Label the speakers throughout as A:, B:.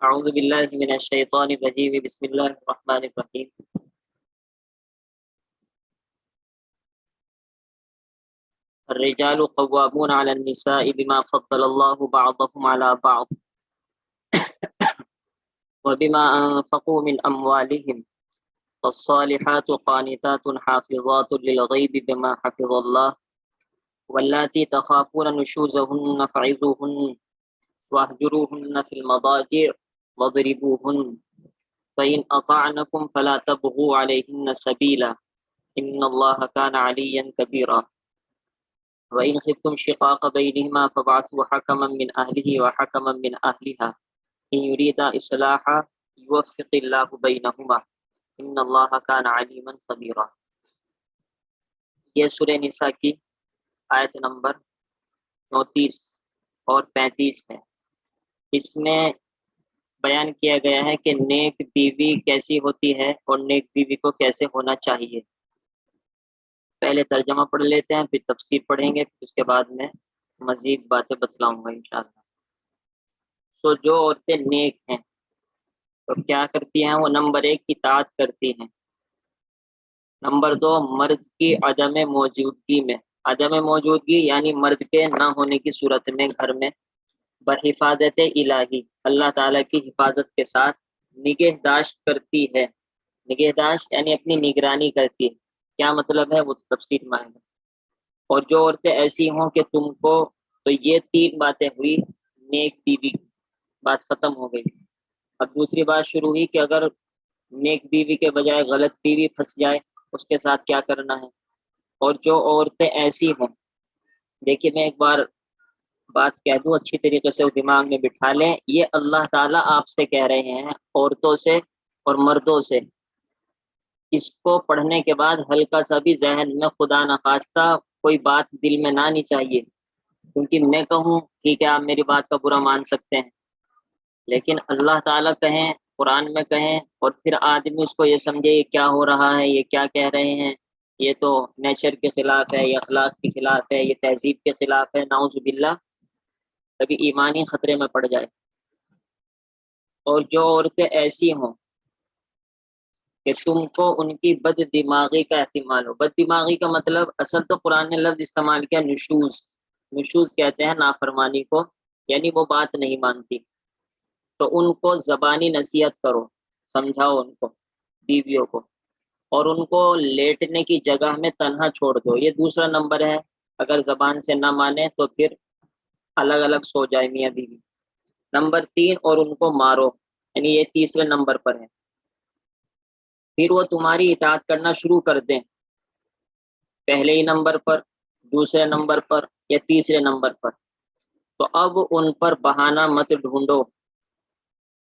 A: اعوذ باللہ من الشیطان الرجیم بسم اللہ الرحمن الرحیم الرجال قوامون علی النساء بما فضل اللہ بعضهم علی بعض وبما انفقوا من اموالهم فالصالحات قانتات حافظات للغیب بما حفظ اللہ واللاتی تخافون نشوزهن فعظوهن واهجروهن في المضاجع واضربوهن فإن أطعنكم فلا تبغوا عليهن سبيلا إن الله كان عليا كبيرا وإن خفتم شقاق بينهما فابعثوا حكما من أهله وحكما من أهلها إن يريدا إصلاحا يوفق الله بينهما إن الله كان عليما خبيرا۔ یہ سورہ نساء کی آیت نمبر 34 اور 35 ہے۔ اس میں بیان کیا گیا ہے کہ نیک بیوی کیسی ہوتی ہے اور نیک بیوی کو کیسے ہونا چاہیے۔ پہلے ترجمہ پڑھ لیتے ہیں، پھر تفسیر پڑھیں گے، پھر اس کے بعد میں مزید باتیں بتلاؤں گا انشاءاللہ۔ جو عورتیں نیک ہیں تو کیا کرتی ہیں؟ وہ نمبر 1 اطاعت کرتی ہیں، نمبر 2 مرد کی عدم موجودگی میں، عدم موجودگی یعنی مرد کے نہ ہونے کی صورت میں گھر میں بحفاظت الہی، اللہ تعالیٰ کی حفاظت کے ساتھ نگہداشت کرتی ہے۔ نگہداشت یعنی اپنی نگرانی کرتی ہے۔ کیا مطلب ہے وہ تفسیر میں آئے گا۔ اور جو عورتیں ایسی ہوں کہ تم کو، تو یہ 3 باتیں ہوئی نیک بیوی، بات ختم ہو گئی۔ اب دوسری بات شروع ہوئی کہ اگر نیک بیوی کے بجائے غلط بیوی پھنس جائے اس کے ساتھ کیا کرنا ہے۔ اور جو عورتیں ایسی ہوں، دیکھیے میں ایک بار بات کہہ دوں، اچھی طریقے سے وہ دماغ میں بٹھا لیں، یہ اللہ تعالیٰ آپ سے کہہ رہے ہیں، عورتوں سے اور مردوں سے۔ اس کو پڑھنے کے بعد ہلکا سا بھی ذہن میں خدا نخواستہ کوئی بات دل میں نہ آنی چاہیے، کیونکہ میں کہوں ٹھیک ہے آپ میری بات کا برا مان سکتے ہیں، لیکن اللہ تعالیٰ کہیں، قرآن میں کہیں، اور پھر آدمی اس کو یہ سمجھے یہ کیا ہو رہا ہے، یہ کیا کہہ رہے ہیں، یہ تو نیچر کے خلاف ہے، یہ اخلاق کے خلاف ہے، یہ تہذیب کے خلاف ہے، نعوذ باللہ، کبھی ایمانی خطرے میں پڑ جائے۔ اور جو عورتیں ایسی ہوں کہ تم کو ان کی بد دماغی کا احتمال ہو، بد دماغی کا مطلب اصل تو قرآن نے لفظ استعمال کیا نشوز، نشوز کہتے ہیں نافرمانی کو، یعنی وہ بات نہیں مانتی، تو ان کو زبانی نصیحت کرو، سمجھاؤ ان کو، بیویوں کو، اور ان کو لیٹنے کی جگہ میں تنہا چھوڑ دو۔ یہ دوسرا نمبر ہے، اگر زبان سے نہ مانے تو پھر الگ الگ سو جائے میاں بیوی۔ نمبر 3 اور ان کو مارو، یعنی یہ تیسرے نمبر پر ہے۔ پھر وہ تمہاری اطاعت کرنا شروع کر دیں، پہلے ہی نمبر پر، دوسرے نمبر پر یا تیسرے نمبر پر، تو اب ان پر بہانہ مت ڈھونڈو،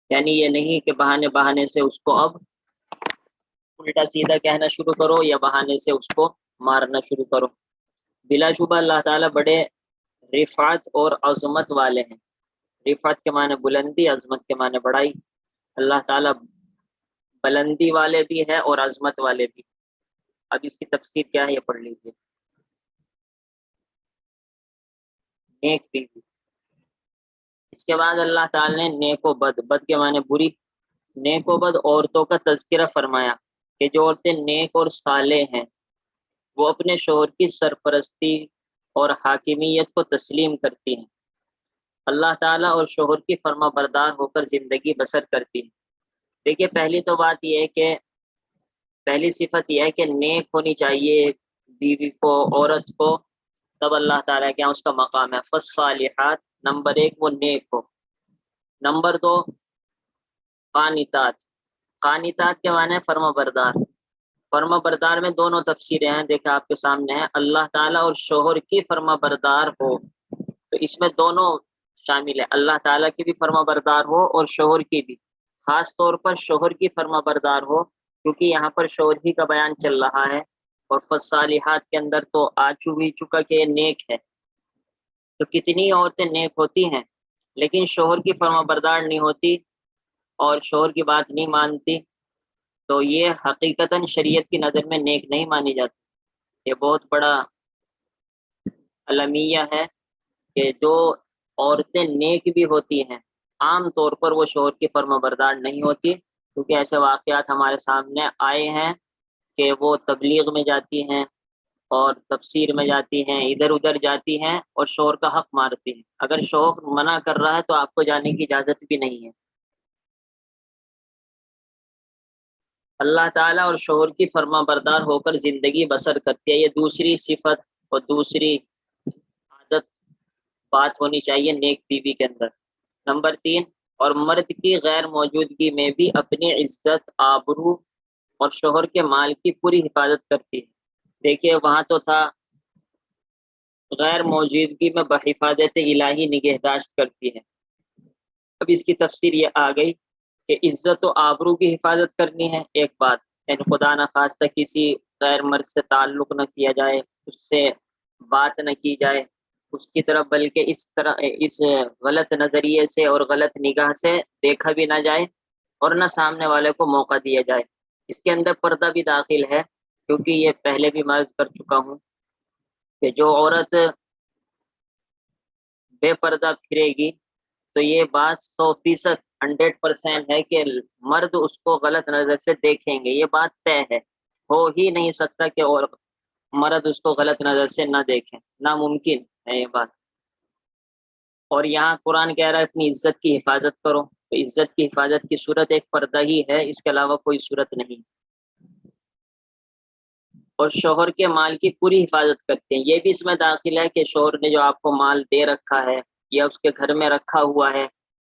A: یعنی یہ نہیں کہ بہانے بہانے سے اس کو اب الٹا سیدھا کہنا شروع کرو یا بہانے سے اس کو مارنا شروع کرو۔ بلا شبہ اللہ تعالیٰ بڑے رفعت اور عظمت والے ہیں۔ رفعت کے معنی بلندی، عظمت کے معنی بڑائی۔ اللہ تعالیٰ بلندی والے بھی ہے اور عظمت والے بھی۔ اب اس کی تفسیر کیا ہے یہ پڑھ لیجیے۔ نیک بیوی، اس کے بعد اللہ تعالیٰ نے نیک و بد، بد کے معنی بری، نیک و بد عورتوں کا تذکرہ فرمایا کہ جو عورتیں نیک اور صالح ہیں وہ اپنے شوہر کی سرپرستی اور حاکمیت کو تسلیم کرتی ہیں، اللہ تعالیٰ اور شوہر کی فرما بردار ہو کر زندگی بسر کرتی ہیں۔ دیکھیے پہلی تو بات یہ ہے کہ پہلی صفت یہ ہے کہ نیک ہونی چاہیے بیوی کو، عورت کو، تب اللہ تعالیٰ کے یہاں اس کا مقام ہے۔ فالصالحات، نمبر 1 وہ نیک ہو۔ نمبر 2 قانتات، قانتات کے معنی ہے فرما بردار۔ فرما بردار میں دونوں تفسیریں ہیں، دیکھا آپ کے سامنے ہے، اللہ تعالیٰ اور شوہر کی فرما بردار ہو، تو اس میں دونوں شامل ہے، اللہ تعالیٰ کی بھی فرما بردار ہو اور شوہر کی بھی، خاص طور پر شوہر کی فرما بردار ہو، کیونکہ یہاں پر شوہر ہی کا بیان چل رہا ہے، اور فالصالحات کے اندر تو آ چکا کہ یہ نیک ہے۔ تو کتنی عورتیں نیک ہوتی ہیں لیکن شوہر کی فرما بردار نہیں ہوتی اور شوہر کی بات نہیں مانتی، تو یہ حقیقتاً شریعت کی نظر میں نیک نہیں مانی جاتی۔ یہ بہت بڑا المیہ ہے کہ جو عورتیں نیک بھی ہوتی ہیں عام طور پر وہ شوہر کی فرما بردار نہیں ہوتی، کیونکہ ایسے واقعات ہمارے سامنے آئے ہیں کہ وہ تبلیغ میں جاتی ہیں اور تفسیر میں جاتی ہیں، ادھر ادھر جاتی ہیں اور شوہر کا حق مارتی ہیں۔ اگر شوہر منع کر رہا ہے تو آپ کو جانے کی اجازت بھی نہیں ہے۔ اللہ تعالیٰ اور شوہر کی فرما بردار ہو کر زندگی بسر کرتی ہے، یہ دوسری صفت اور دوسری عادت بات ہونی چاہیے نیک بیوی کے اندر۔ نمبر 3، اور مرد کی غیر موجودگی میں بھی اپنی عزت، آبرو اور شوہر کے مال کی پوری حفاظت کرتی ہے۔ دیکھیے وہاں تو تھا غیر موجودگی میں بحفاظت الہی نگہداشت کرتی ہے، اب اس کی تفسیر یہ آ گئی کہ عزت و آبرو کی حفاظت کرنی ہے، ایک بات، یعنی خدا نخواستہ کسی غیر مرد سے تعلق نہ کیا جائے، اس سے بات نہ کی جائے اس کی طرف، بلکہ اس غلط نظریے سے اور غلط نگاہ سے دیکھا بھی نہ جائے اور نہ سامنے والے کو موقع دیا جائے۔ اس کے اندر پردہ بھی داخل ہے، کیونکہ یہ پہلے بھی میں عرض کر چکا ہوں کہ جو عورت بے پردہ پھرے گی تو یہ بات 100%، 100% ہے کہ مرد اس کو غلط نظر سے دیکھیں گے، یہ بات طے ہے، ہو ہی نہیں سکتا کہ اور مرد اس کو غلط نظر سے نہ دیکھیں، ناممکن ہے یہ بات۔ اور یہاں قرآن کہہ رہا ہے اپنی عزت کی حفاظت کرو، تو عزت کی حفاظت کی صورت ایک پردہ ہی ہے، اس کے علاوہ کوئی صورت نہیں۔ اور شوہر کے مال کی پوری حفاظت کرتے ہیں، یہ بھی اس میں داخل ہے کہ شوہر نے جو آپ کو مال دے رکھا ہے یا اس کے گھر میں رکھا ہوا ہے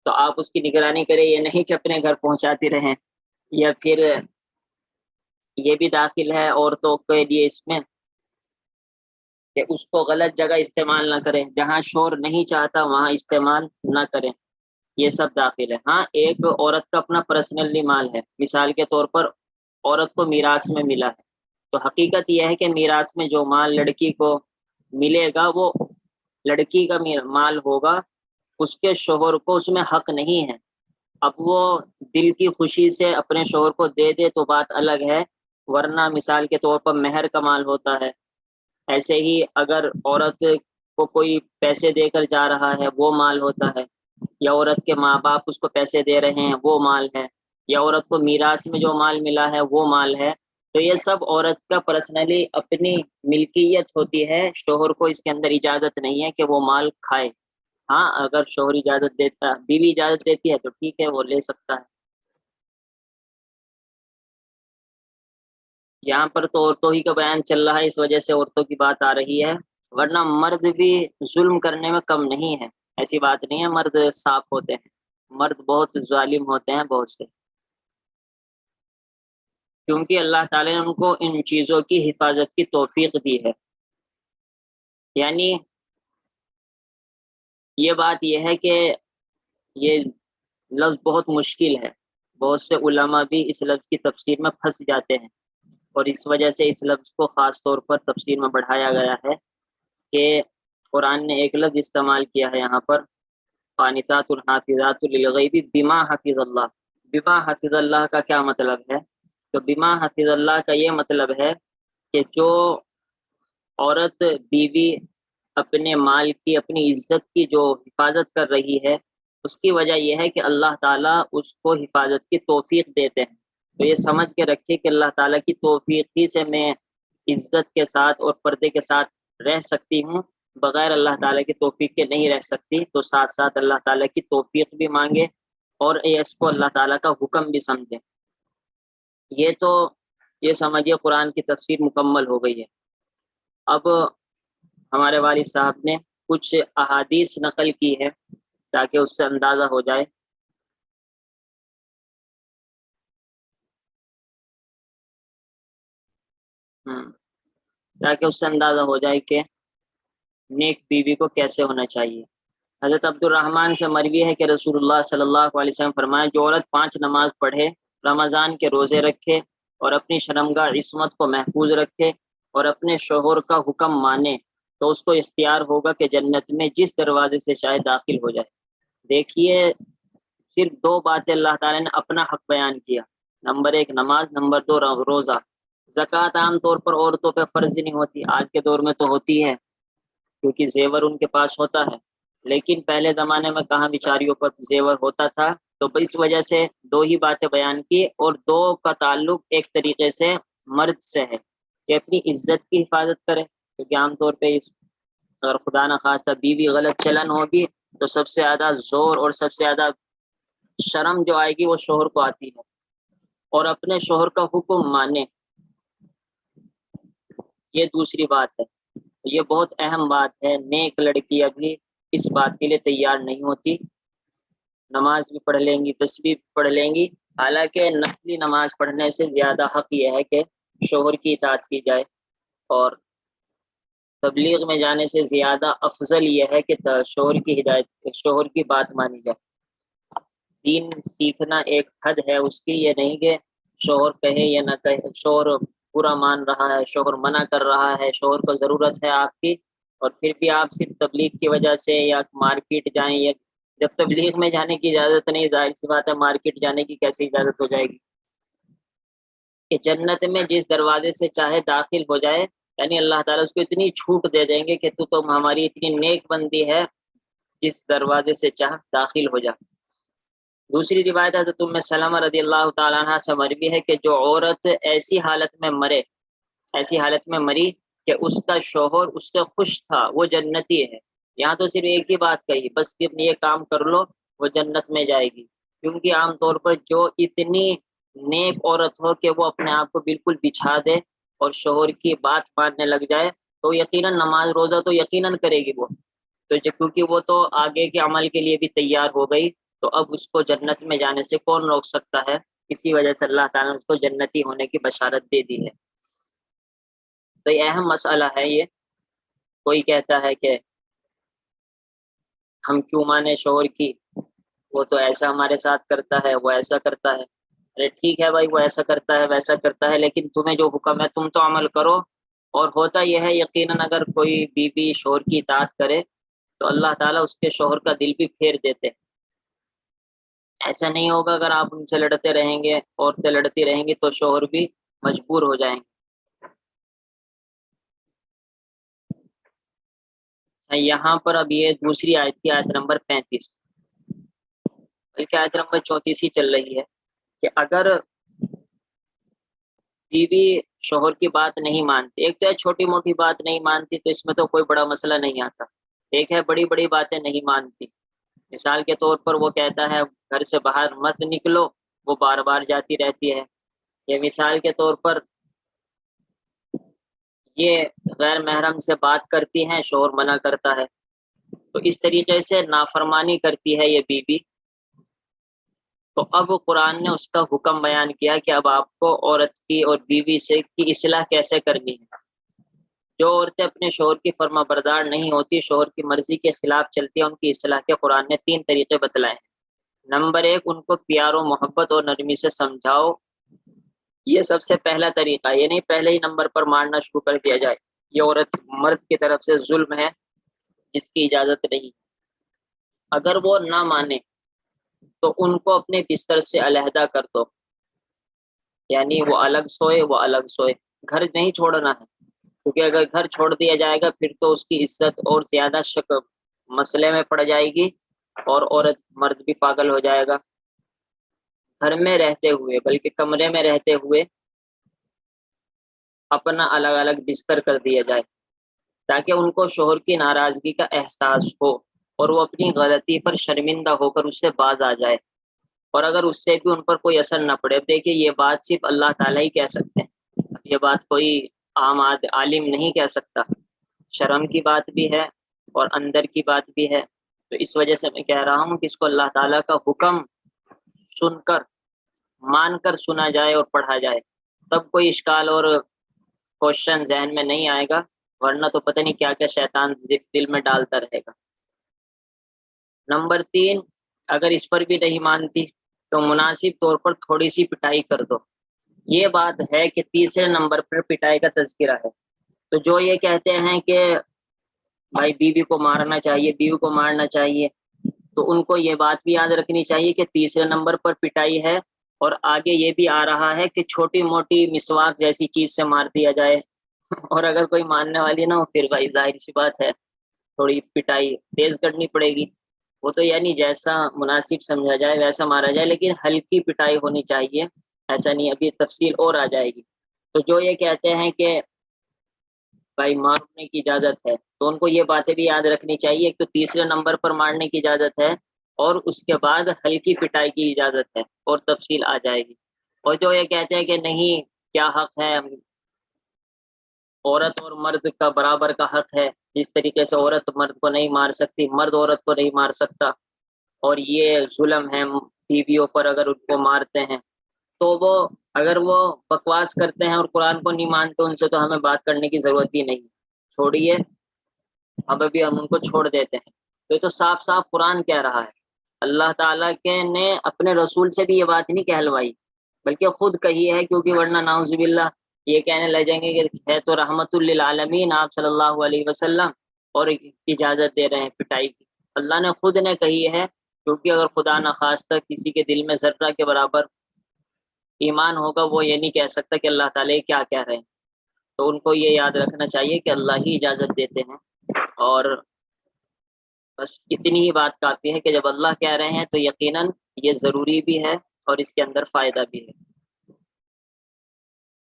A: تو آپ اس کی نگرانی کریں، یہ نہیں کہ اپنے گھر پہنچاتے رہیں۔ یا پھر یہ بھی داخل ہے عورتوں کے لیے اس میں کہ اس کو غلط جگہ استعمال نہ کریں، جہاں شوہر نہیں چاہتا وہاں استعمال نہ کریں، یہ سب داخل ہے۔ ہاں ایک عورت کا اپنا پرسنلی مال ہے، مثال کے طور پر عورت کو میراث میں ملا ہے، تو حقیقت یہ ہے کہ میراث میں جو مال لڑکی کو ملے گا وہ لڑکی کا مال ہوگا، اس کے شوہر کو اس میں حق نہیں ہے۔ اب وہ دل کی خوشی سے اپنے شوہر کو دے دے تو بات الگ ہے، ورنہ مثال کے طور پر مہر کا مال ہوتا ہے۔ ایسے ہی اگر عورت کو کوئی پیسے دے کر جا رہا ہے وہ مال ہوتا ہے، یا عورت کے ماں باپ اس کو پیسے دے رہے ہیں وہ مال ہے، یا عورت کو میراث میں جو مال ملا ہے وہ مال ہے، تو یہ سب عورت کا پرسنلی اپنی ملکیت ہوتی ہے، شوہر کو اس کے اندر اجازت نہیں ہے کہ وہ مال کھائے۔ ہاں اگر شوہر اجازت دیتا، بیوی اجازت دیتی ہے تو ٹھیک ہے وہ لے سکتا ہے۔ یہاں پر تو عورتوں ہی کا بیان چل رہا ہے، اس وجہ سے عورتوں کی بات آ رہی ہے، ورنہ مرد بھی ظلم کرنے میں کم نہیں ہے، ایسی بات نہیں ہے مرد صاف ہوتے ہیں، مرد بہت ظالم ہوتے ہیں بہت سے، کیونکہ اللہ تعالی نے ان کو ان چیزوں کی حفاظت کی توفیق دی ہے۔ یعنی یہ بات یہ ہے کہ یہ لفظ بہت مشکل ہے، بہت سے علماء بھی اس لفظ کی تفسیر میں پھنس جاتے ہیں، اور اس وجہ سے اس لفظ کو خاص طور پر تفسیر میں بڑھایا گیا ہے کہ قرآن نے ایک لفظ استعمال کیا ہے یہاں پر، قانتات الحافظات للغیب بما حفظ اللہ۔ بما حفظ اللہ کا کیا مطلب ہے؟ تو بما حفظ اللہ کا یہ مطلب ہے کہ جو عورت بیوی اپنے مال کی، اپنی عزت کی جو حفاظت کر رہی ہے، اس کی وجہ یہ ہے کہ اللہ تعالیٰ اس کو حفاظت کی توفیق دیتے ہیں، تو یہ سمجھ کے رکھے کہ اللہ تعالیٰ کی توفیق ہی سے میں عزت کے ساتھ اور پردے کے ساتھ رہ سکتی ہوں، بغیر اللہ تعالیٰ کی توفیق کے نہیں رہ سکتی، تو ساتھ ساتھ اللہ تعالیٰ کی توفیق بھی مانگے اور اس کو اللہ تعالیٰ کا حکم بھی سمجھے۔ یہ تو یہ سمجھیے قرآن کی تفسیر مکمل ہو گئی ہے۔ اب ہمارے والد صاحب نے کچھ احادیث نقل کی ہے تاکہ اس سے اندازہ ہو جائے۔ تاکہ اس سے اندازہ ہو جائے کہ نیک بیوی کو کیسے ہونا چاہیے۔ حضرت عبد الرحمن سے مروی ہے کہ رسول اللہ صلی اللہ علیہ وسلم فرمایا، جو عورت 5 نماز پڑھے، رمضان کے روزے رکھے اور اپنی شرمگاہ عصمت کو محفوظ رکھے اور اپنے شوہر کا حکم مانے تو اس کو اختیار ہوگا کہ جنت میں جس دروازے سے چاہے داخل ہو جائے۔ دیکھیے صرف 2 باتیں اللہ تعالیٰ نے اپنا حق بیان کیا، نمبر 1 نماز، نمبر 2 روزہ۔ زکوٰۃ عام طور پر عورتوں پہ فرض نہیں ہوتی، آج کے دور میں تو ہوتی ہے کیونکہ زیور ان کے پاس ہوتا ہے، لیکن پہلے زمانے میں کہاں بیچاریوں پر زیور ہوتا تھا، تو اس وجہ سے دو ہی باتیں بیان کی، اور دو کا تعلق ایک طریقے سے مرد سے ہے کہ اپنی عزت کی حفاظت کرے، کیونکہ عام طور پہ اگر خدا نہ خواستہ بیوی غلط چلن ہوگی تو سب سے زیادہ زور اور سب سے زیادہ شرم جو آئے گی وہ شوہر کو آتی ہے، اور اپنے شوہر کا حکم مانے، یہ دوسری بات ہے۔ یہ بہت اہم بات ہے، نیک لڑکی ابھی اس بات کے لیے تیار نہیں ہوتی، نماز بھی پڑھ لیں گی، تسبیح پڑھ لیں گی، حالانکہ نفلی نماز پڑھنے سے زیادہ حق یہ ہے کہ شوہر کی اطاعت کی جائے، اور تبلیغ میں جانے سے زیادہ افضل یہ ہے کہ شوہر کی ہدایت، شوہر کی بات مانی جائے۔ دین سیکھنا ایک حد ہے اس کی، یہ نہیں کہ شوہر کہے یا نہ کہے، شوہر برا مان رہا ہے، شوہر منع کر رہا ہے، شوہر کو ضرورت ہے آپ کی، اور پھر بھی آپ صرف تبلیغ کی وجہ سے یا مارکیٹ جائیں، یا جب تبلیغ میں جانے کی اجازت نہیں، ظاہر سی بات ہے مارکیٹ جانے کی کیسے اجازت ہو جائے گی؟ کہ جنت میں جس دروازے سے چاہے داخل ہو جائے، یعنی اللہ تعالیٰ اس کو اتنی چھوٹ دے دیں گے کہ تو ہماری اتنی نیک بندی ہے، جس دروازے سے چاہ داخل ہو جا۔ دوسری روایت ہے تو سلمہ رضی اللہ تعالیٰ عنہ سے مروی ہے کہ جو عورت ایسی حالت میں مرے، ایسی حالت میں مری کہ اس کا شوہر اس سے خوش تھا، وہ جنتی ہے۔ یہاں تو صرف ایک ہی بات کہی، بس صرف یہ کام کر لو وہ جنت میں جائے گی، کیونکہ عام طور پر جو اتنی نیک عورت ہو کہ وہ اپنے آپ کو بالکل بچھا دے اور شوہر کی بات ماننے لگ جائے، تو یقیناً نماز روزہ تو یقیناً کرے گی وہ، تو کیونکہ وہ تو آگے کے عمل کے لیے بھی تیار ہو گئی، تو اب اس کو جنت میں جانے سے کون روک سکتا ہے؟ اسی وجہ سے اللہ تعالیٰ نے اس کو جنتی ہونے کی بشارت دے دی ہے۔ تو یہ اہم مسئلہ ہے یہ۔ کوئی کہتا ہے کہ ہم کیوں مانے شوہر کی، وہ تو ایسا ہمارے ساتھ کرتا ہے، وہ ایسا کرتا ہے۔ ارے ٹھیک ہے بھائی، وہ ایسا کرتا ہے ویسا کرتا ہے، لیکن تمہیں جو حکم ہے تم تو عمل کرو۔ اور ہوتا یہ ہے یقیناً اگر کوئی بیوی شوہر کی اطاعت کرے تو اللہ تعالیٰ اس کے شوہر کا دل بھی پھیر دیتے۔ ایسا نہیں ہوگا اگر آپ ان سے لڑتے رہیں گے، عورتیں لڑتی رہیں گی تو شوہر بھی مجبور ہو جائیں گے۔ یہاں پر اب یہ دوسری آیت تھی، آیت نمبر 35، بلکہ آیت نمبر 34 ہی چل رہی ہے، کہ اگر بیوی شوہر کی بات نہیں مانتی، ایک تو ہے چھوٹی موٹی بات نہیں مانتی تو اس میں تو کوئی بڑا مسئلہ نہیں آتا، ایک ہے بڑی بڑی باتیں نہیں مانتی، مثال کے طور پر وہ کہتا ہے گھر سے باہر مت نکلو، وہ بار بار جاتی رہتی ہے، یا مثال کے طور پر یہ غیر محرم سے بات کرتی ہیں، شوہر منع کرتا ہے، تو اس طریقے سے نافرمانی کرتی ہے یہ بیوی۔ تو اب قرآن نے اس کا حکم بیان کیا کہ اب آپ کو عورت کی اور بیوی سے کی اصلاح کیسے کرنی ہے۔ جو عورتیں اپنے شوہر کی فرما بردار نہیں ہوتی، شوہر کی مرضی کے خلاف چلتی ہیں، ان کی اصلاح کے قرآن نے 3 طریقے بتلائے ہیں۔ نمبر 1، ان کو پیار و محبت اور نرمی سے سمجھاؤ، یہ سب سے پہلا طریقہ، یہ نہیں پہلے ہی نمبر پر مارنا شروع کر دیا جائے، یہ عورت مرد کی طرف سے ظلم ہے جس کی اجازت نہیں۔ اگر وہ نہ مانے تو ان کو اپنے بستر سے علیحدہ کر دو، یعنی وہ الگ سوئے، وہ الگ سوئے، گھر نہیں چھوڑنا ہے، کیونکہ اگر گھر چھوڑ دیا جائے گا پھر تو اس کی عزت اور زیادہ شک مسئلے میں پڑ جائے گی، اور عورت مرد بھی پاگل ہو جائے گا۔ گھر میں رہتے ہوئے، بلکہ کمرے میں رہتے ہوئے اپنا الگ الگ بستر کر دیا جائے، تاکہ ان کو شوہر کی ناراضگی کا احساس ہو اور وہ اپنی غلطی پر شرمندہ ہو کر اس سے باز آ جائے، اور اگر اس سے بھی ان پر کوئی اثر نہ پڑے۔ دیکھیے یہ بات صرف اللہ تعالیٰ ہی کہہ سکتے ہیں، یہ بات کوئی عام عالم نہیں کہہ سکتا، شرم کی بات بھی ہے اور اندر کی بات بھی ہے، تو اس وجہ سے میں کہہ رہا ہوں کہ اس کو اللہ تعالیٰ کا حکم سن کر، مان کر سنا جائے اور پڑھا جائے، تب کوئی اشکال اور کوشچن ذہن میں نہیں آئے گا، ورنہ تو پتہ نہیں کیا کیا شیطان دل میں ڈالتا رہے گا۔ نمبر 3، اگر اس پر بھی نہیں مانتی تو مناسب طور پر تھوڑی سی پٹائی کر دو۔ یہ بات ہے کہ تیسرے نمبر پر پٹائی کا تذکرہ ہے، تو جو یہ کہتے ہیں کہ بھائی بیوی کو مارنا چاہیے، بیوی کو مارنا چاہیے، تو ان کو یہ بات بھی یاد رکھنی چاہیے کہ تیسرے نمبر پر پٹائی ہے، اور آگے یہ بھی آ رہا ہے کہ چھوٹی موٹی مسواک جیسی چیز سے مار دیا جائے، اور اگر کوئی ماننے والی نہ ہو پھر بھائی ظاہر سی بات ہے تھوڑی پٹائی تیز کرنی پڑے گی، وہ تو یعنی جیسا مناسب سمجھا جائے ویسا مارا جائے، لیکن ہلکی پٹائی ہونی چاہیے، ایسا نہیں، ابھی تفصیل اور آ جائے گی۔ تو جو یہ کہتے ہیں کہ بھائی مارنے کی اجازت ہے، تو ان کو یہ باتیں بھی یاد رکھنی چاہیے، ایک تو تیسرے نمبر پر مارنے کی اجازت ہے، اور اس کے بعد ہلکی پٹائی کی اجازت ہے، اور تفصیل آ جائے گی۔ اور جو یہ کہتے ہیں کہ نہیں، کیا حق ہے، عورت اور مرد کا برابر کا حق ہے، جس طریقے سے عورت مرد کو نہیں مار سکتی، مرد عورت کو نہیں مار سکتا، اور یہ ظلم ہے بیویوں پر اگر ان کو مارتے ہیں، تو وہ اگر وہ بکواس کرتے ہیں اور قرآن کو نہیں مانتے، ان سے تو ہمیں بات کرنے کی ضرورت ہی نہیں، چھوڑیے، اب ابھی ہم ان کو چھوڑ دیتے ہیں۔ تو یہ تو صاف صاف قرآن کہہ رہا ہے، اللہ تعالیٰ کے نے اپنے رسول سے بھی یہ بات نہیں کہلوائی، بلکہ خود کہی ہے، کیونکہ ورنہ نعوذ باللہ یہ کہنے لگ جائیں گے کہ ہے تو رحمت للعالمین آپ صلی اللہ علیہ وسلم، اور اجازت دے رہے ہیں پٹائی کی۔ اللہ نے خود نے کہی ہے، کیونکہ اگر خدا نخواستہ کسی کے دل میں ذرہ کے برابر ایمان ہوگا، وہ یہ نہیں کہہ سکتا کہ اللہ تعالیٰ کیا کہہ رہے ہیں، تو ان کو یہ یاد رکھنا چاہیے کہ اللہ ہی اجازت دیتے ہیں، اور بس اتنی ہی بات کافی ہے کہ جب اللہ کہہ رہے ہیں تو یقیناً یہ ضروری بھی ہے اور اس کے اندر فائدہ بھی ہے۔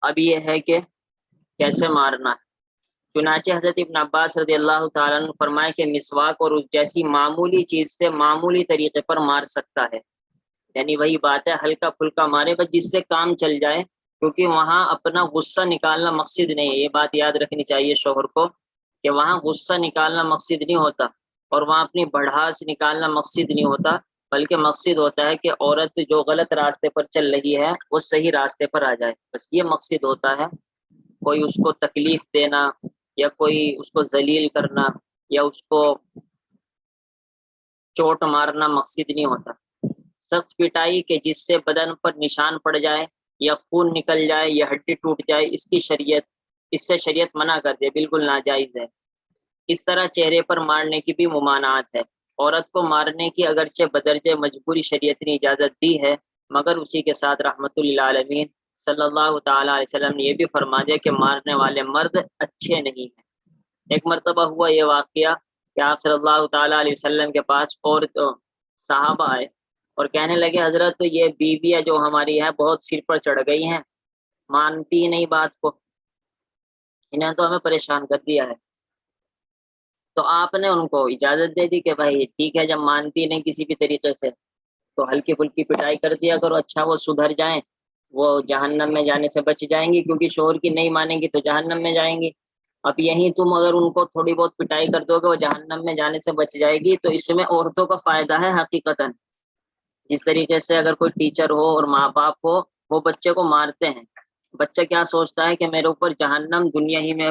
A: اب یہ ہے کہ کیسے مارنا ہے۔ چنانچہ حضرت ابن عباس رضی اللہ تعالیٰ عنہ فرمائے کہ مسواک اور اس جیسی معمولی چیز سے معمولی طریقے پر مار سکتا ہے، یعنی وہی بات ہے، ہلکا پھلکا مارے بس جس سے کام چل جائے، کیونکہ وہاں اپنا غصہ نکالنا مقصد نہیں ہے، یہ بات یاد رکھنی چاہیے شوہر کو، کہ وہاں غصہ نکالنا مقصد نہیں ہوتا، اور وہاں اپنی بڑھاس نکالنا مقصد نہیں ہوتا، بلکہ مقصد ہوتا ہے کہ عورت جو غلط راستے پر چل رہی ہے وہ صحیح راستے پر آ جائے، بس یہ مقصد ہوتا ہے، کوئی اس کو تکلیف دینا یا کوئی اس کو ذلیل کرنا یا اس کو چوٹ مارنا مقصد نہیں ہوتا۔ سخت پٹائی کہ جس سے بدن پر نشان پڑ جائے یا خون نکل جائے یا ہڈی ٹوٹ جائے، اس سے شریعت منع کر دے، بالکل ناجائز ہے۔ اس طرح چہرے پر مارنے کی بھی ممانعت ہے، عورت کو مارنے کی اگرچہ بدرجہ مجبوری شریعت نے اجازت دی ہے، مگر اسی کے ساتھ رحمت للعالمین صلی اللہ تعالیٰ علیہ وسلم نے یہ بھی فرما دیا کہ مارنے والے مرد اچھے نہیں ہیں۔ ایک مرتبہ ہوا یہ واقعہ کہ آپ صلی اللہ تعالیٰ علیہ وسلم کے پاس اور صحابہ آئے اور کہنے لگے حضرت یہ بیویاں جو ہماری ہیں بہت سر پر چڑھ گئی ہیں، مانتی ہی نہیں بات کو، انہیں تو ہمیں پریشان کر دیا ہے۔ تو آپ نے ان کو اجازت دے دی کہ بھائی ٹھیک ہے، جب مانتی نہیں کسی بھی طریقے سے تو ہلکی پھلکی پٹائی کر دیا کرو، اچھا وہ سدھر جائیں، وہ جہنم میں جانے سے بچ جائیں گی، کیونکہ شوہر کی نہیں مانیں گی تو جہنم میں جائیں گی۔ اب یہیں تم اگر ان کو تھوڑی بہت پٹائی کر دو گے، وہ جہنم میں جانے سے بچ جائے گی، تو اس میں عورتوں کا فائدہ ہے حقیقتاً۔ جس طریقے سے اگر کوئی ٹیچر ہو اور ماں باپ ہو، وہ بچے کو مارتے ہیں، بچہ کیا سوچتا ہے کہ میرے اوپر جہنم دنیا ہی میں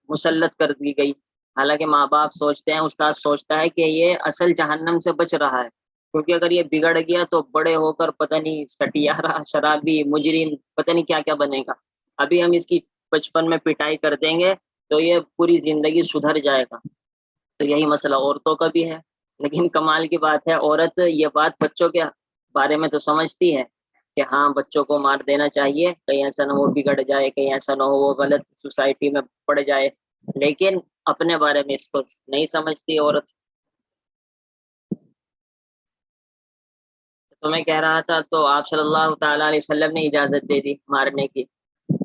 A: مسلط کر دی گئی، حالانکہ ماں باپ سوچتے ہیں، استاد سوچتا ہے کہ یہ اصل جہنم سے بچ رہا ہے، کیونکہ اگر یہ بگڑ گیا تو بڑے ہو کر پتہ نہیں سٹیارہ، شرابی، مجرم، پتہ نہیں کیا کیا بنے گا۔ ابھی ہم اس کی بچپن میں پٹائی کر دیں گے تو یہ پوری زندگی سدھر جائے گا۔ تو یہی مسئلہ عورتوں کا بھی ہے، لیکن کمال کی بات ہے عورت یہ بات بچوں کے بارے میں تو سمجھتی ہے کہ ہاں بچوں کو مار دینا چاہیے، کہیں ایسا نہ ہو بگڑ جائے، کہیں ایسا نہ ہو وہ غلط سوسائٹی میں پڑ جائے، لیکن اپنے بارے میں اس کو نہیں سمجھتی عورت۔ تو میں کہہ رہا تھا، تو آپ صلی اللہ تعالیٰ علیہ وسلم نے اجازت دے دی مارنے کی۔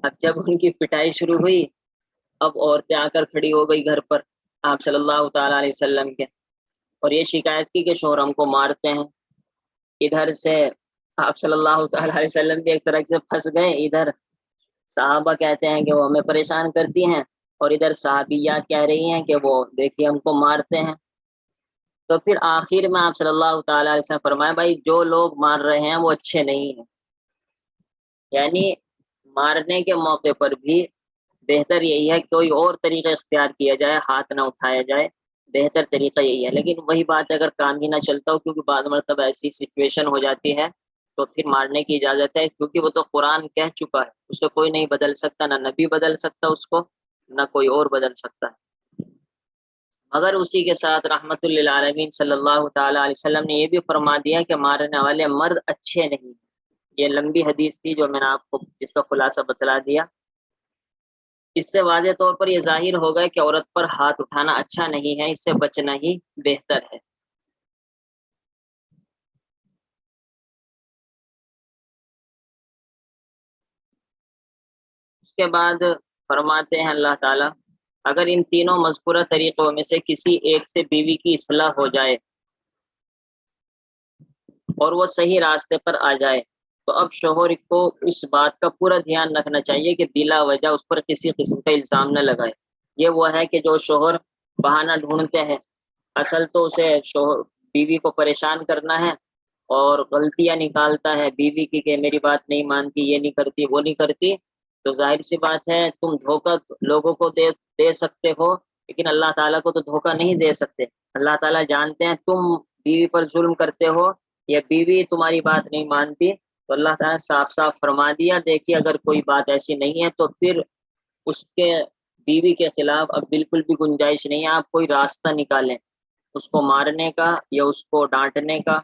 A: اب جب ان کی پٹائی شروع ہوئی، اب عورتیں آ کر کھڑی ہو گئی گھر پر آپ صلی اللہ تعالیٰ علیہ وسلم کے، اور یہ شکایت کی کہ شوہر ہم کو مارتے ہیں۔ ادھر سے آپ صلی اللہ تعالیٰ علیہ وسلم بھی ایک طرح سے پھنس گئے، ادھر صحابہ کہتے ہیں کہ وہ ہمیں پریشان کرتی ہیں، اور ادھر صحابیات کہہ رہی ہیں کہ وہ دیکھیے ہم کو مارتے ہیں۔ تو پھر آخر میں آپ صلی اللہ تعالیٰ علیہ وسلم فرمایا بھائی جو لوگ مار رہے ہیں وہ اچھے نہیں ہیں، یعنی مارنے کے موقع پر بھی بہتر یہی ہے کہ کوئی اور طریقہ اختیار کیا جائے، ہاتھ نہ اٹھایا جائے، بہتر طریقہ یہی ہے۔ لیکن وہی بات ہے اگر کام ہی نہ چلتا ہو، کیونکہ بعض مرتبہ ایسی سچویشن ہو جاتی ہے تو پھر مارنے کی اجازت ہے، کیونکہ وہ تو قرآن کہہ چکا ہے، اسے کوئی نہیں بدل سکتا، نہ نبی بدل سکتا اس کو، نہ کوئی اور بدل سکتا ہے۔ مگر اسی کے ساتھ رحمت للعالمین صلی اللہ تعالیٰ علیہ وسلم نے یہ بھی فرما دیا کہ مارنے والے مرد اچھے نہیں۔ یہ لمبی حدیث تھی جو میں نے آپ کو اس کا خلاصہ بتلا دیا۔ اس سے واضح طور پر یہ ظاہر ہوگا کہ عورت پر ہاتھ اٹھانا اچھا نہیں ہے، اس سے بچنا ہی بہتر ہے۔ اس کے بعد فرماتے ہیں اللہ تعالیٰ، اگر ان تینوں مذکورہ طریقوں میں سے کسی ایک سے بیوی کی اصلاح ہو جائے اور وہ صحیح راستے پر آ جائے تو اب شوہر کو اس بات کا پورا دھیان رکھنا چاہیے کہ بلا وجہ اس پر کسی قسم کا الزام نہ لگائے۔ یہ وہ ہے کہ جو شوہر بہانہ ڈھونڈتے ہیں، اصل تو اسے شوہر بیوی کو پریشان کرنا ہے اور غلطیاں نکالتا ہے بیوی کی کہ میری بات نہیں مانتی، یہ نہیں کرتی، وہ نہیں کرتی، تو ظاہر سی بات ہے تم دھوکہ لوگوں کو دے سکتے ہو، لیکن اللہ تعالیٰ کو تو دھوکہ نہیں دے سکتے۔ اللہ تعالیٰ جانتے ہیں تم بیوی پر ظلم کرتے ہو یا بیوی تمہاری بات نہیں مانتی، تو اللہ تعالیٰ نے صاف صاف فرما دیا، دیکھیے اگر کوئی بات ایسی نہیں ہے تو پھر اس کے بیوی کے خلاف اب بالکل بھی گنجائش نہیں ہے، آپ کوئی راستہ نکالیں اس کو مارنے کا یا اس کو ڈانٹنے کا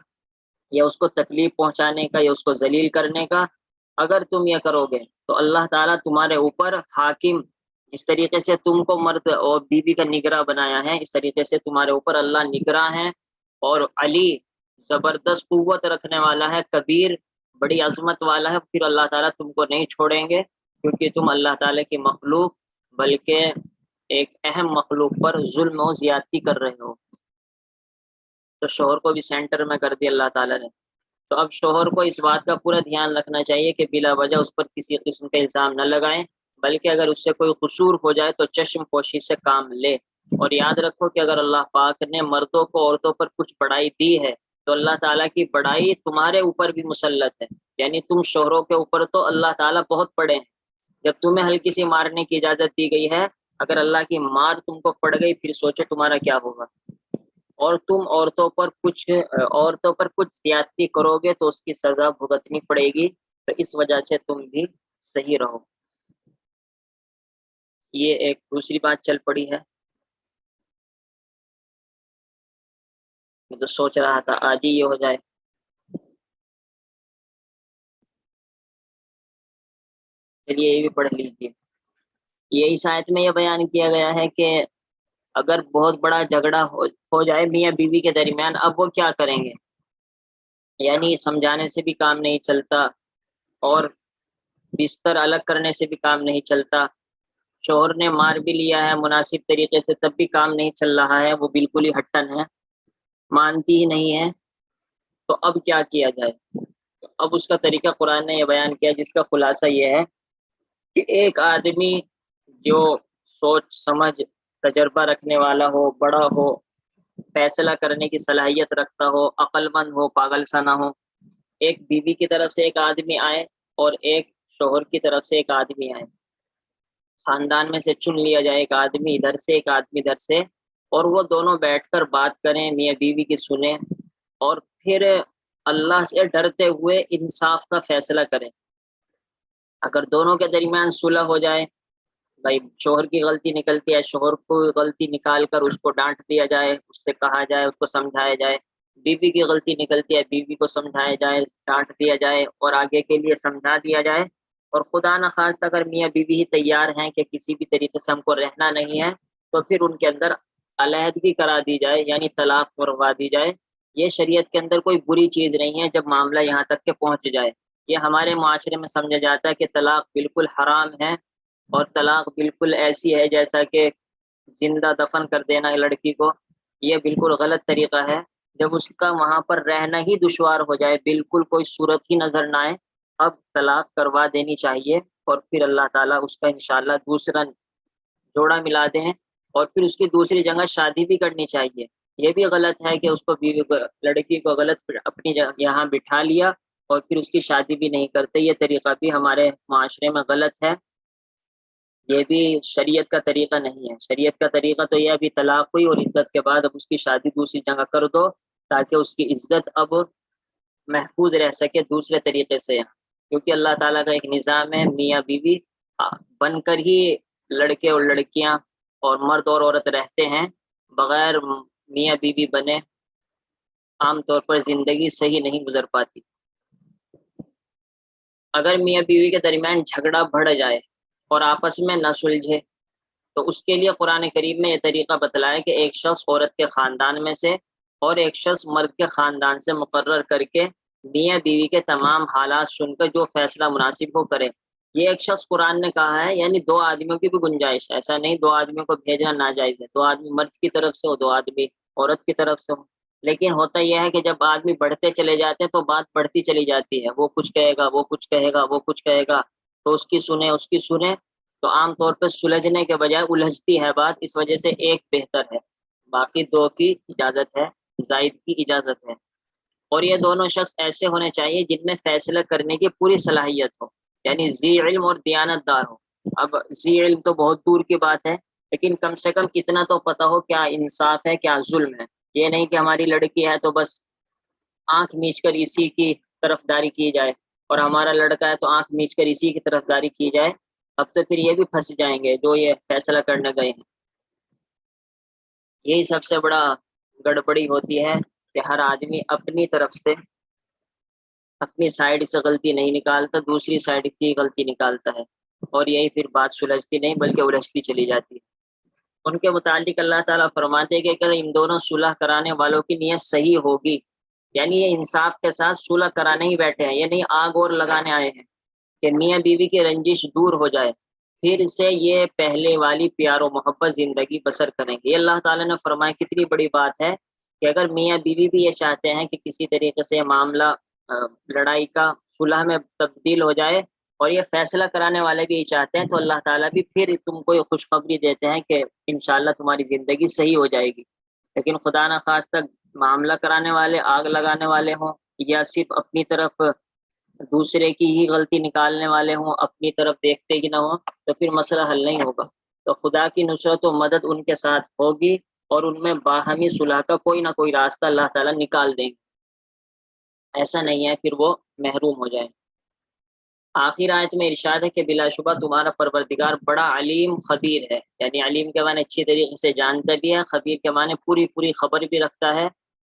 A: یا اس کو تکلیف پہنچانے کا یا اس کو ذلیل کرنے کا۔ اگر تم یہ کرو گے تو اللہ تعالیٰ تمہارے اوپر حاکم، جس طریقے سے تم کو مرد اور بیوی کا نگراں بنایا ہے، اس طریقے سے تمہارے اوپر اللہ نگراں ہے، اور علی زبردست قوت رکھنے والا ہے، کبیر بڑی عظمت والا ہے، پھر اللہ تعالیٰ تم کو نہیں چھوڑیں گے کیونکہ تم اللہ تعالیٰ کی مخلوق بلکہ ایک اہم مخلوق پر ظلم و زیادتی کر رہے ہو۔ تو شوہر کو بھی سینٹر میں کر دیا اللہ تعالیٰ نے۔ تو اب شوہر کو اس بات کا پورا دھیان رکھنا چاہیے کہ بلا وجہ اس پر کسی قسم کا الزام نہ لگائیں، بلکہ اگر اس سے کوئی قصور ہو جائے تو چشم پوشی سے کام لے۔ اور یاد رکھو کہ اگر اللہ پاک نے مردوں کو عورتوں پر کچھ بڑائی دی ہے تو اللہ تعالیٰ کی بڑائی تمہارے اوپر بھی مسلط ہے، یعنی تم شوہروں کے اوپر تو اللہ تعالیٰ بہت بڑے ہیں۔ جب تمہیں ہلکی سی مارنے کی اجازت دی گئی ہے، اگر اللہ کی مار تم کو پڑ گئی پھر سوچو تمہارا کیا ہوگا۔ اور تم عورتوں پر کچھ زیادتی کرو گے تو اس کی سزا بھگتنی پڑے گی، تو اس وجہ سے تم بھی صحیح رہو۔ یہ ایک دوسری بات چل پڑی ہے، میں تو سوچ رہا تھا آج ہی یہ ہو جائے۔ چلیے یہ بھی پڑھ لیجیے۔ یہ اس آیت میں یہ بیان کیا گیا ہے کہ اگر بہت بڑا جھگڑا ہو جائے میاں بیوی کے درمیان، اب وہ کیا کریں گے، یعنی سمجھانے سے بھی کام نہیں چلتا اور بستر الگ کرنے سے بھی کام نہیں چلتا، شوہر نے مار بھی لیا ہے مناسب طریقے سے تب بھی کام نہیں چل رہا ہے، وہ بالکل ہی ہٹن ہے، مانتی ہی نہیں ہے، تو اب کیا کیا جائے؟ تو اب اس کا طریقہ قرآن نے یہ بیان کیا، جس کا خلاصہ یہ ہے کہ ایک آدمی جو سوچ سمجھ تجربہ رکھنے والا ہو، بڑا ہو، فیصلہ کرنے کی صلاحیت رکھتا ہو، عقل مند ہو، پاگل سا نہ ہو، ایک بیوی کی طرف سے ایک آدمی آئے اور ایک شوہر کی طرف سے ایک آدمی آئے، خاندان میں سے چن لیا جائے ایک آدمی ادھر سے ایک آدمی ادھر سے، اور وہ دونوں بیٹھ کر بات کریں، میاں بیوی کی سنیں، اور پھر اللہ سے ڈرتے ہوئے انصاف کا فیصلہ کریں۔ اگر دونوں کے درمیان صلح ہو جائے، بھائی شوہر کی غلطی نکلتی ہے، شوہر کو غلطی نکال کر اس کو ڈانٹ دیا جائے، اس سے کہا جائے، اس کو سمجھایا جائے، بیوی کی غلطی نکلتی ہے، بیوی کو سمجھایا جائے، ڈانٹ دیا جائے اور آگے کے لیے سمجھا دیا جائے، اور خدا نخواستہ اگر میاں بیوی ہی تیار ہیں کہ کسی بھی طریقے سے ہم کو رہنا نہیں ہے، تو پھر ان کے اندر علیحدگی کرا دی جائے، یعنی طلاق کروا دی جائے۔ یہ شریعت کے اندر کوئی بری چیز نہیں ہے جب معاملہ یہاں تک کہ پہنچ جائے۔ یہ ہمارے معاشرے میں سمجھا جاتا ہے کہ طلاق بالکل حرام ہے، اور طلاق بالکل ایسی ہے جیسا کہ زندہ دفن کر دینا ہے لڑکی کو، یہ بالکل غلط طریقہ ہے۔ جب اس کا وہاں پر رہنا ہی دشوار ہو جائے، بالکل کوئی صورت ہی نظر نہ آئے، اب طلاق کروا دینی چاہیے، اور پھر اللہ تعالیٰ اس کا انشاءاللہ دوسرا جوڑا ملا دیں، اور پھر اس کی دوسری جگہ شادی بھی کرنی چاہیے۔ یہ بھی غلط ہے کہ اس کو بیوی کو، لڑکی کو غلط اپنی یہاں بٹھا لیا اور پھر اس کی شادی بھی نہیں کرتے، یہ طریقہ بھی ہمارے معاشرے میں غلط ہے، یہ بھی شریعت کا طریقہ نہیں ہے۔ شریعت کا طریقہ تو یہ ابھی طلاق ہوئی اور عدت کے بعد اب اس کی شادی دوسری جگہ کر دو، تاکہ اس کی عزت اب محفوظ رہ سکے دوسرے طریقے سے، کیونکہ اللہ تعالیٰ کا ایک نظام ہے، میاں بیوی بن کر ہی لڑکے اور لڑکیاں اور مرد اور عورت رہتے ہیں، بغیر میاں بیوی بنے عام طور پر زندگی صحیح نہیں گزر پاتی۔ اگر میاں بیوی کے درمیان جھگڑا بڑھ جائے اور آپس میں نہ سلجھے، تو اس کے لیے قرآن کریم میں یہ طریقہ بتلایا کہ ایک شخص عورت کے خاندان میں سے اور ایک شخص مرد کے خاندان سے مقرر کر کے میاں بیوی کے تمام حالات سن کر جو فیصلہ مناسب ہو کرے۔ یہ ایک شخص قرآن نے کہا ہے، یعنی دو آدمیوں کی بھی گنجائش ہے، ایسا نہیں دو آدمیوں کو بھیجنا ناجائز ہے، دو آدمی مرد کی طرف سے ہو، دو آدمی عورت کی طرف سے ہو۔ لیکن ہوتا یہ ہے کہ جب آدمی بڑھتے چلے جاتے ہیں تو بات بڑھتی چلی جاتی ہے، وہ کچھ کہے گا، وہ کچھ کہے گا، وہ کچھ کہے گا، تو اس کی سنیں اس کی سنیں، تو عام طور پہ سلجھنے کے بجائے الجھتی ہے بات، اس وجہ سے ایک بہتر ہے، باقی دو کی اجازت ہے، زائد کی اجازت ہے۔ اور یہ دونوں شخص ایسے ہونے چاہیے جن میں فیصلہ کرنے کی پوری صلاحیت ہو، یعنی ذی علم اور دیانت دار ہو۔ اب ذی علم تو بہت دور کی بات ہے، لیکن کم سے کم اتنا تو پتہ ہو کیا انصاف ہے کیا ظلم ہے۔ یہ نہیں کہ ہماری لڑکی ہے تو بس آنکھ میچ کر اسی کی طرفداری کی جائے، اور ہمارا لڑکا ہے تو آنکھ میچ کر اسی کی طرفداری کی جائے، اب تو پھر یہ بھی پھنس جائیں گے جو یہ فیصلہ کرنے گئے ہیں۔ یہی سب سے بڑا گڑبڑی ہوتی ہے کہ ہر آدمی اپنی طرف سے اپنی سائڈ سے غلطی نہیں نکالتا، دوسری سائڈ کی غلطی نکالتا ہے، اور یہی پھر بات سلجھتی نہیں بلکہ الجھتی چلی جاتی ہے۔ ان کے متعلق اللہ تعالیٰ فرماتے ہیں کہ اگر ان دونوں صلح کرانے والوں کی نیت صحیح ہوگی، یعنی یہ انصاف کے ساتھ صلح کرانے ہی بیٹھے ہیں، یہ نہیں آگ اور لگانے آئے ہیں کہ میاں بیوی کی رنجش دور ہو جائے، پھر سے یہ پہلے والی پیار و محبت زندگی بسر کریں گے۔ یہ اللہ تعالیٰ نے فرمایا، کتنی بڑی بات ہے کہ اگر میاں بیوی بھی یہ چاہتے ہیں کہ کسی طریقے سے معاملہ لڑائی کا صلح میں تبدیل ہو جائے، اور یہ فیصلہ کرانے والے بھی یہ چاہتے ہیں، تو اللہ تعالیٰ بھی پھر تم کو یہ خوشخبری دیتے ہیں کہ انشاءاللہ تمہاری زندگی صحیح ہو جائے گی۔ لیکن خدا نہ خواستہ معاملہ کرانے والے آگ لگانے والے ہوں، یا صرف اپنی طرف دوسرے کی ہی غلطی نکالنے والے ہوں، اپنی طرف دیکھتے ہی نہ ہوں، تو پھر مسئلہ حل نہیں ہوگا۔ تو خدا کی نصرت و مدد ان کے ساتھ ہوگی، اور ان میں باہمی صلح کا کوئی نہ کوئی راستہ اللہ تعالیٰ نکال دیں گے، ایسا نہیں ہے پھر وہ محروم ہو جائے۔ آخر آیت میں ارشاد ہے کہ بلا شبہ تمہارا پروردگار بڑا علیم خبیر ہے، یعنی علیم کے معنی اچھی طریقے سے جانتا بھی ہے، خبیر کے معنی پوری پوری خبر بھی رکھتا ہے،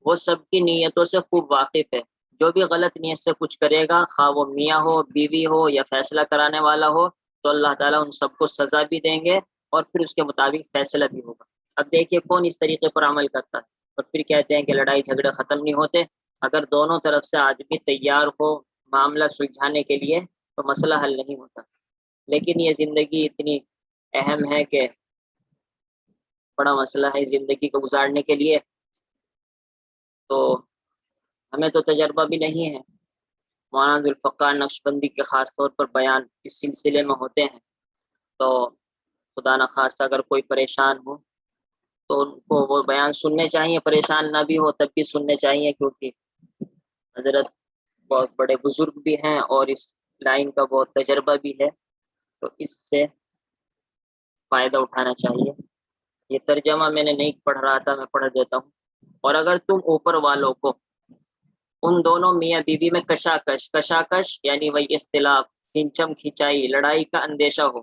A: وہ سب کی نیتوں سے خوب واقف ہے۔ جو بھی غلط نیت سے کچھ کرے گا، خواہ وہ میاں ہو، بیوی ہو، یا فیصلہ کرانے والا ہو، تو اللہ تعالیٰ ان سب کو سزا بھی دیں گے، اور پھر اس کے مطابق فیصلہ بھی ہوگا۔ اب دیکھیے کون اس طریقے پر عمل کرتا ہے، اور پھر کہتے ہیں کہ لڑائی جھگڑے ختم نہیں ہوتے۔ اگر دونوں طرف سے آدمی تیار ہو معاملہ سلجھانے کے لیے تو مسئلہ حل نہیں ہوتا، لیکن یہ زندگی اتنی اہم ہے کہ بڑا مسئلہ ہے زندگی کو گزارنے کے لیے، تو ہمیں تو تجربہ بھی نہیں ہے۔ مولانا ذوالفقار نقشبندی کے خاص طور پر بیان اس سلسلے میں ہوتے ہیں، تو خدا نخواستہ اگر کوئی پریشان ہو تو ان کو وہ بیان سننے چاہیے، پریشان نہ بھی ہو تب بھی سننے چاہیے، کیونکہ حضرت بہت بڑے بزرگ بھی ہیں اور اس لائن کا بہت تجربہ بھی ہے، تو اس سے فائدہ اٹھانا چاہیے۔ یہ ترجمہ میں نے نہیں پڑھ رہا تھا، میں پڑھ دیتا ہوں۔ اور اگر تم اوپر والوں کو ان دونوں میاں بیوی میں کشاکش یعنی وہی اختلاف، کھینچم کھینچائی، لڑائی کا اندیشہ ہو،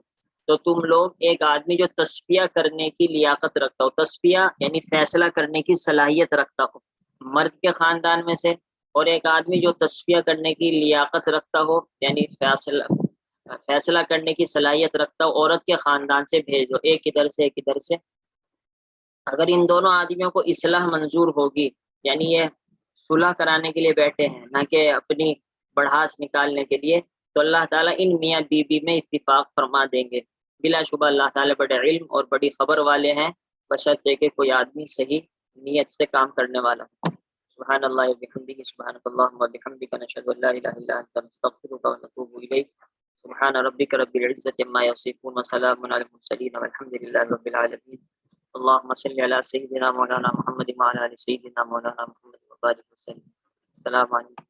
A: تو تم لوگ ایک آدمی جو تصفیہ کرنے کی لیاقت رکھتا ہو، تصفیہ یعنی فیصلہ کرنے کی صلاحیت رکھتا ہو مرد کے خاندان میں سے، اور ایک آدمی جو تصفیہ کرنے کی لیاقت رکھتا ہو یعنی فیصلہ کرنے کی صلاحیت رکھتا ہو عورت کے خاندان سے بھیجو، ایک ادھر سے ایک ادھر سے۔ اگر ان دونوں آدمیوں کو اصلاح منظور ہوگی، یعنی یہ صلح کرانے کے لیے بیٹھے ہیں نہ کہ اپنی بڑھاس نکالنے کے لیے، تو اللہ تعالیٰ ان میاں بیوی میں اتفاق فرما دیں گے۔ بلا شبہ اللہ تعالیٰ بڑے علم اور بڑی خبر والے ہیں، بشرطے کہ کوئی آدمی صحیح نیت سے کام کرنے والا۔ سبحان اللہ و بحمدہ، سبحانک اللہم و بحمدک، نشہد ان لا الہ الا انت، نستغفرک و نتوب الیک۔ سبحان ربک رب العزة عما یصفون، وسلام علی المرسلین، والحمد للہ رب العالمین۔ اللهم صل على سيدنا مولانا محمد وعلى ال سيدنا مولانا محمد وبارك وسلم۔ السلام علیکم۔